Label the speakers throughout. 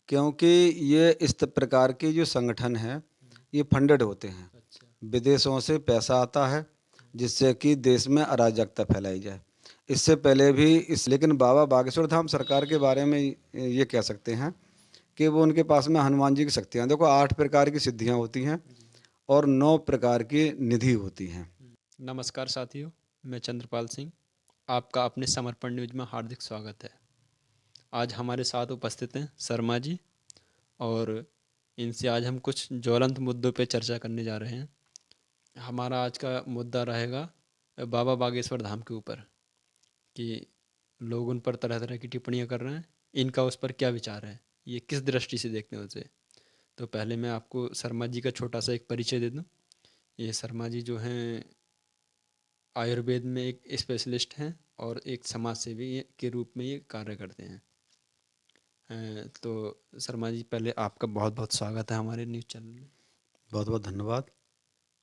Speaker 1: क्योंकि ये प्रकार के जो संगठन हैं, ये फंडेड होते हैं।
Speaker 2: अच्छा।
Speaker 1: विदेशों से पैसा आता है, जिससे कि देश में अराजकता फैलाई जाए। इससे पहले भी इस लेकिन बाबा बागेश्वर धाम सरकार के बारे में ये कह सकते हैं कि वो उनके पास में हनुमान जी की शक्तियाँ देखो 8 प्रकार की सिद्धियाँ होती हैं
Speaker 2: जी।
Speaker 1: और 9 प्रकार की निधि होती हैं।
Speaker 2: नमस्कार साथियों, मैं चंद्रपाल सिंह। आपका अपने समर्पण न्यूज में हार्दिक स्वागत है। आज हमारे साथ उपस्थित हैं शर्मा जी और इनसे आज हम कुछ ज्वलंत मुद्दों पे चर्चा करने जा रहे हैं। हमारा आज का मुद्दा रहेगा बाबा बागेश्वर धाम के ऊपर कि लोग उन पर तरह तरह की टिप्पणियां कर रहे हैं। इनका उस पर क्या विचार है, ये किस दृष्टि से देखते हैं उसे। तो पहले मैं आपको शर्मा जी का छोटा सा एक परिचय दे दूं। ये शर्मा जी जो हैं आयुर्वेद में एक स्पेशलिस्ट हैं और एक समाज सेवी के रूप में ये कार्य करते हैं। तो शर्मा जी पहले आपका बहुत बहुत स्वागत है हमारे न्यूज़ चैनल में।
Speaker 1: बहुत-बहुत धन्यवाद।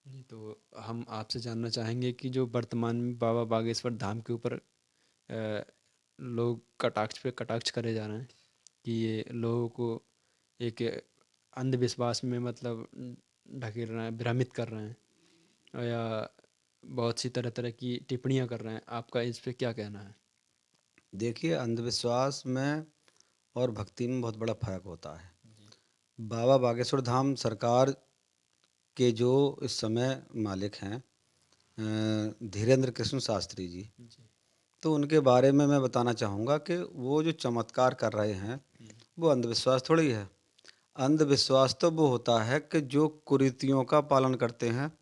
Speaker 2: जी, तो हम आपसे जानना चाहेंगे कि जो वर्तमान में बाबा बागेश्वर धाम के ऊपर लोग कटाक्ष पे कटाक्ष करे जा रहे हैं कि ये लोगों को एक अंधविश्वास में मतलब ढकेल रहे हैं, भ्रमित कर रहे हैं या बहुत सी तरह तरह की टिप्पणियां कर रहे हैं। आपका इस पे क्या कहना है?
Speaker 1: देखिए, अंधविश्वास में और भक्ति में बहुत बड़ा फ़र्क होता है।
Speaker 2: जी।
Speaker 1: बाबा बागेश्वर धाम सरकार के जो इस समय मालिक हैं धीरेंद्र कृष्ण शास्त्री जी,
Speaker 2: जी।
Speaker 1: तो उनके बारे में मैं बताना चाहूँगा कि वो जो चमत्कार कर रहे हैं,
Speaker 2: हम्म।
Speaker 1: वो अंधविश्वास थोड़ी है। अंधविश्वास तो वो होता है कि जो कुरीतियों का पालन करते हैं,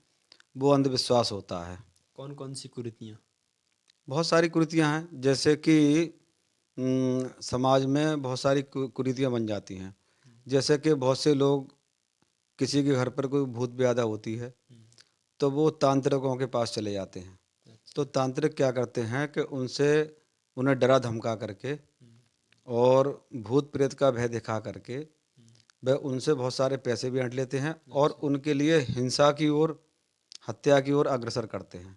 Speaker 1: वो अंधविश्वास होता है।
Speaker 2: कौन कौन सी कुरीतियाँ?
Speaker 1: बहुत सारी कुरीतियाँ हैं, जैसे कि समाज में बहुत सारी कुरीतियाँ बन जाती हैं। जैसे कि बहुत से लोग किसी के घर पर कोई भूत ब्याधा होती है,
Speaker 2: हम्म।
Speaker 1: तो वो तांत्रिकों के पास चले जाते हैं। तो
Speaker 2: अच्छा।
Speaker 1: तांत्रिक क्या करते हैं कि उनसे उन्हें डरा धमका करके
Speaker 2: हम्म।
Speaker 1: और भूत प्रेत का भय दिखा करके
Speaker 2: हम्म।
Speaker 1: वह उनसे बहुत सारे पैसे भी ऐंठ लेते हैं और
Speaker 2: अच्छा।
Speaker 1: उनके लिए हिंसा की ओर, हत्या की ओर अग्रसर करते हैं।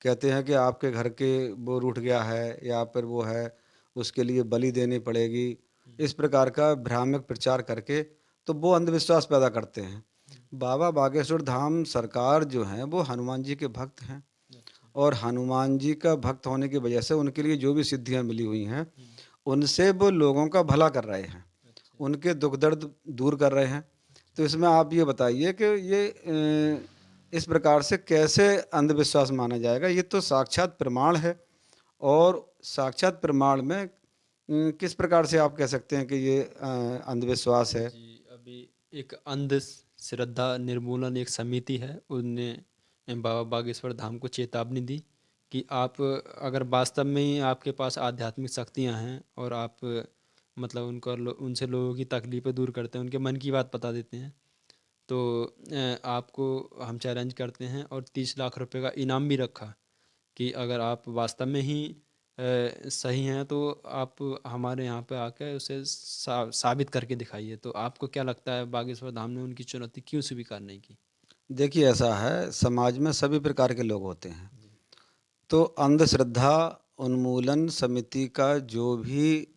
Speaker 1: कहते हैं कि आपके घर के वो रूठ गया है या फिर वो है, उसके लिए बलि देनी पड़ेगी।
Speaker 2: हम्म।
Speaker 1: इस प्रकार का भ्रामक प्रचार करके तो वो अंधविश्वास पैदा करते हैं।
Speaker 2: हम्म।
Speaker 1: बाबा बागेश्वर धाम सरकार जो हैं वो हनुमान जी के भक्त हैं
Speaker 2: अच्छा।
Speaker 1: और हनुमान जी का भक्त होने की वजह से उनके लिए जो भी सिद्धियाँ मिली हुई हैं,
Speaker 2: हम्म।
Speaker 1: उनसे वो लोगों का भला कर रहे हैं,
Speaker 2: अच्छा।
Speaker 1: उनके दुःख दर्द दूर कर रहे हैं।
Speaker 2: अच्छा।
Speaker 1: तो इसमें आप ये बताइए कि ये इस प्रकार से कैसे अंधविश्वास माना जाएगा? ये तो साक्षात प्रमाण है और साक्षात प्रमाण में किस प्रकार से आप कह सकते हैं कि ये अंधविश्वास है?
Speaker 2: जी, अभी एक अंधश्रद्धा निर्मूलन एक समिति है, उनने बाबा बागेश्वर धाम को चेतावनी दी कि आप अगर वास्तव में ही आपके पास आध्यात्मिक शक्तियां हैं और आप मतलब उनसे लोगों की तकलीफ़ें दूर करते हैं, उनके मन की बात बता देते हैं, तो आपको हम चैलेंज करते हैं और 30 लाख रुपए का इनाम भी रखा कि अगर आप वास्तव में ही सही हैं तो आप हमारे यहाँ पे आकर उसे साबित करके दिखाइए। तो आपको क्या लगता है बागेश्वर धाम ने उनकी चुनौती क्यों स्वीकार नहीं की?
Speaker 1: देखिए ऐसा है, समाज में सभी प्रकार के लोग होते हैं।
Speaker 2: जी।
Speaker 1: तो अंधश्रद्धा उन्मूलन समिति का जो भी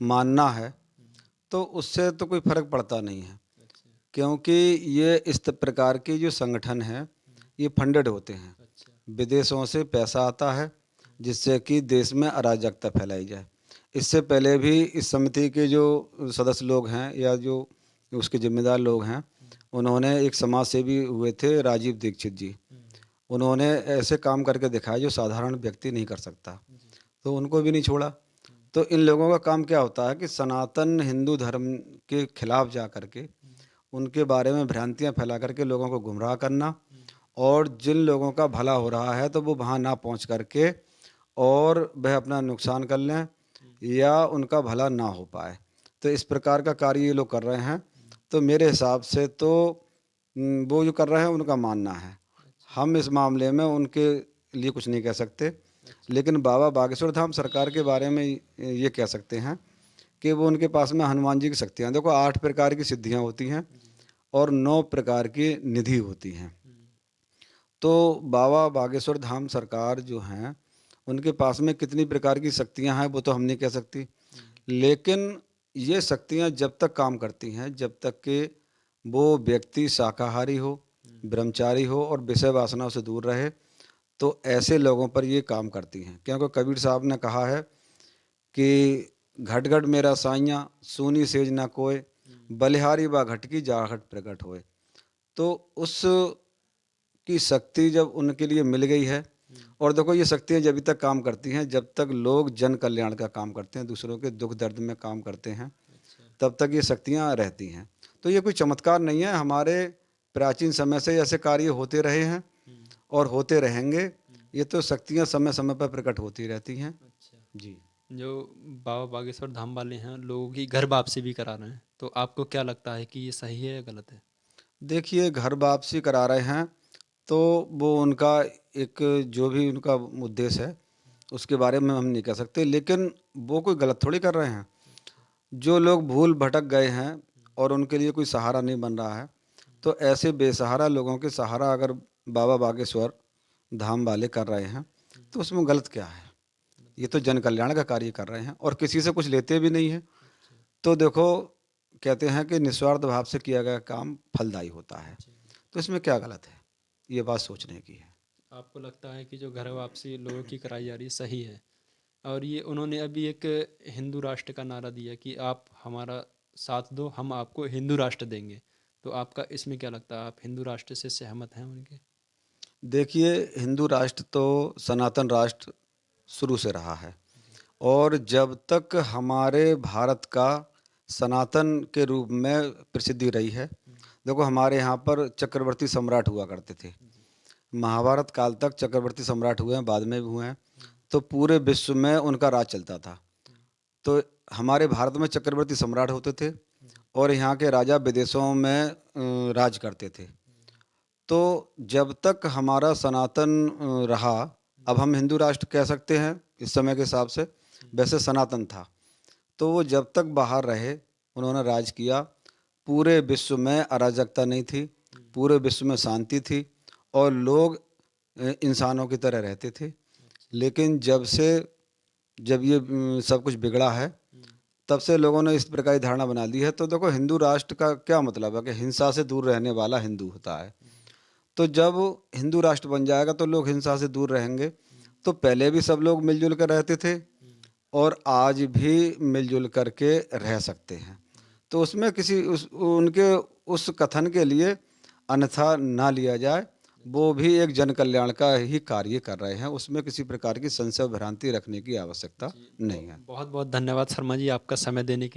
Speaker 1: मानना है,
Speaker 2: हम्म।
Speaker 1: तो उससे तो कोई फ़र्क पड़ता नहीं है।
Speaker 2: अच्छा।
Speaker 1: क्योंकि ये प्रकार के जो संगठन हैं,
Speaker 2: हम्म।
Speaker 1: ये फंडेड होते हैं।
Speaker 2: अच्छा।
Speaker 1: विदेशों से पैसा आता है,
Speaker 2: हम्म।
Speaker 1: जिससे कि देश में अराजकता फैलाई जाए। इससे पहले भी इस समिति के जो सदस्य लोग हैं या जो उसके ज़िम्मेदार लोग हैं,
Speaker 2: हम्म।
Speaker 1: उन्होंने एक समाज सेवी हुए थे राजीव दीक्षित जी।
Speaker 2: हम्म।
Speaker 1: उन्होंने ऐसे काम करके दिखाए जो साधारण व्यक्ति नहीं कर सकता,
Speaker 2: जी।
Speaker 1: तो उनको भी नहीं छोड़ा।
Speaker 2: हम्म।
Speaker 1: तो इन लोगों का काम क्या होता है कि सनातन हिंदू धर्म के खिलाफ जा कर के
Speaker 2: हम्म।
Speaker 1: उनके बारे में भ्रांतियाँ फैला करके लोगों को गुमराह करना
Speaker 2: हम्म।
Speaker 1: और जिन लोगों का भला हो रहा है तो वो वहाँ ना पहुँच करके और वह अपना नुकसान कर लें
Speaker 2: हम्म।
Speaker 1: या उनका भला ना हो पाए। तो इस प्रकार का कार्य ये लोग कर रहे हैं।
Speaker 2: हम्म।
Speaker 1: तो मेरे हिसाब से तो वो जो कर रहे हैं उनका मानना है।
Speaker 2: अच्छा।
Speaker 1: हम इस मामले में उनके लिए कुछ नहीं कह सकते।
Speaker 2: अच्छा।
Speaker 1: लेकिन बाबा बागेश्वर धाम सरकार के बारे में ये कह सकते हैं कि वो उनके पास में हनुमान जी की शक्तियाँ देखो 8 प्रकार की सिद्धियाँ होती हैं
Speaker 2: जी।
Speaker 1: और 9 प्रकार की निधि होती हैं।
Speaker 2: हम्म।
Speaker 1: तो बाबा बागेश्वर धाम सरकार जो हैं, उनके पास में कितनी प्रकार की शक्तियाँ हैं वो तो हम नहीं कह सकती।
Speaker 2: हम्म।
Speaker 1: लेकिन ये शक्तियाँ जब तक काम करती हैं, जब तक कि वो व्यक्ति शाकाहारी हो, ब्रह्मचारी हो और विषय वासनाओं से दूर रहे, तो ऐसे लोगों पर ये काम करती हैं। क्योंकि कबीर साहब ने कहा है कि घट घट मेरा साइयाँ, सूनी सेज ना कोय, बलिहारी बा घट की जाहट प्रकट होए। तो उस की शक्ति जब उनके लिए मिल गई है, और देखो ये शक्तियाँ जब तक काम करती हैं जब तक लोग जन कल्याण का काम करते हैं, दूसरों के दुख दर्द में काम करते हैं, तब तक ये शक्तियाँ रहती हैं। तो ये कोई चमत्कार नहीं है, हमारे प्राचीन समय से ऐसे कार्य होते रहे हैं और होते रहेंगे। ये तो शक्तियाँ समय समय पर प्रकट होती रहती हैं। जी।
Speaker 2: जो बाबा बागेश्वर धाम वाले हैं लोगों की घर वापसी भी करा रहे हैं, तो आपको क्या लगता है कि ये सही है या गलत है?
Speaker 1: देखिए, घर वापसी करा रहे हैं तो वो उनका एक जो भी उनका उद्देश्य है उसके बारे में हम नहीं कह सकते, लेकिन वो कोई गलत थोड़ी कर रहे हैं। जो लोग भूल भटक गए हैं और उनके लिए कोई सहारा नहीं बन रहा है, तो ऐसे बेसहारा लोगों के सहारा अगर बाबा बागेश्वर धाम वाले कर रहे हैं, तो उसमें गलत क्या है? ये तो जन कल्याण का कार्य कर रहे हैं और किसी से कुछ लेते भी नहीं हैं। तो देखो, कहते हैं कि निस्वार्थ भाव से किया गया काम फलदायी होता है, तो इसमें क्या गलत है? ये बात सोचने की है।
Speaker 2: आपको लगता है कि जो घर वापसी लोगों की कराई जा रही है सही है? और ये उन्होंने अभी एक हिंदू राष्ट्र का नारा दिया कि आप हमारा साथ दो, हम आपको हिंदू राष्ट्र देंगे। तो आपका इसमें क्या लगता है, आप हिंदू राष्ट्र से सहमत हैं उनके?
Speaker 1: देखिए, हिंदू राष्ट्र तो सनातन राष्ट्र शुरू से रहा है, और जब तक हमारे भारत का सनातन के रूप में प्रसिद्धि रही है। देखो, हमारे यहाँ पर चक्रवर्ती सम्राट हुआ करते थे। महाभारत काल तक चक्रवर्ती सम्राट हुए हैं, बाद में भी हुए हैं। तो पूरे विश्व में उनका राज चलता था। तो हमारे भारत में चक्रवर्ती सम्राट होते थे और यहाँ के राजा विदेशों में राज करते थे। तो जब तक हमारा सनातन रहा, अब हम हिंदू राष्ट्र कह सकते हैं इस समय के हिसाब से, वैसे सनातन था। तो वो जब तक बाहर रहे, उन्होंने राज किया। पूरे विश्व में अराजकता नहीं थी, पूरे विश्व में शांति थी और लोग इंसानों की तरह रहते थे। लेकिन जब ये सब कुछ बिगड़ा है, तब से लोगों ने इस प्रकार की धारणा बना ली है। तो देखो, हिंदू राष्ट्र का क्या मतलब है कि हिंसा से दूर रहने वाला हिंदू होता है। तो जब हिंदू राष्ट्र बन जाएगा तो लोग हिंसा से दूर रहेंगे। तो पहले भी सब लोग मिलजुल कर रहते थे और आज भी मिलजुल करके रह सकते हैं। तो उसमें किसी उनके उस कथन के लिए अन्यथा ना लिया जाए। वो भी एक जन कल्याण का ही कार्य कर रहे हैं, उसमें किसी प्रकार की संशय भ्रांति रखने की आवश्यकता नहीं है।
Speaker 2: बहुत बहुत धन्यवाद शर्मा जी, आपका समय देने के